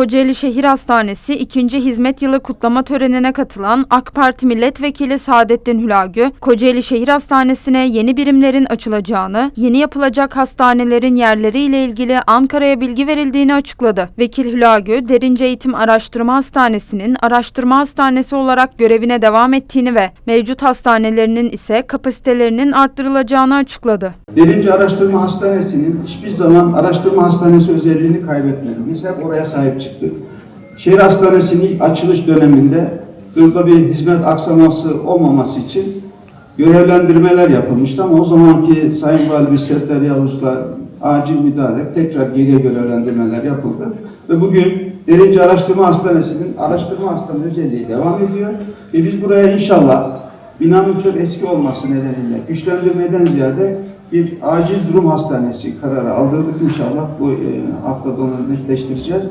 Kocaeli Şehir Hastanesi 2. Hizmet Yılı kutlama törenine katılan AK Parti Milletvekili Saadettin Hülagü, Kocaeli Şehir Hastanesi'ne yeni birimlerin açılacağını, yeni yapılacak hastanelerin yerleriyle ilgili Ankara'ya bilgi verildiğini açıkladı. Vekil Hülagü, Derince Eğitim Araştırma Hastanesi'nin araştırma hastanesi olarak görevine devam ettiğini ve mevcut hastanelerinin ise kapasitelerinin arttırılacağını açıkladı. Derince Araştırma Hastanesi'nin hiçbir zaman araştırma hastanesi özelliğini kaybetmedi. Biz hep oraya sahip çıktık. Şehir Hastanesi'nin ilk açılış döneminde burada bir hizmet aksaması olmaması için görevlendirmeler yapılmıştı ama o zamanki Sayın Valimiz Settar Yavuz'la acil müdahale tekrar geri görevlendirmeler yapıldı. Ve bugün Derince Araştırma Hastanesi'nin araştırma hastane özelliği devam ediyor. Ve biz buraya inşallah binanın çok eski olması nedeniyle güçlendirmeden ziyade bir acil durum hastanesi kararı aldırdık. İnşallah bu haftada onu netleştireceğiz.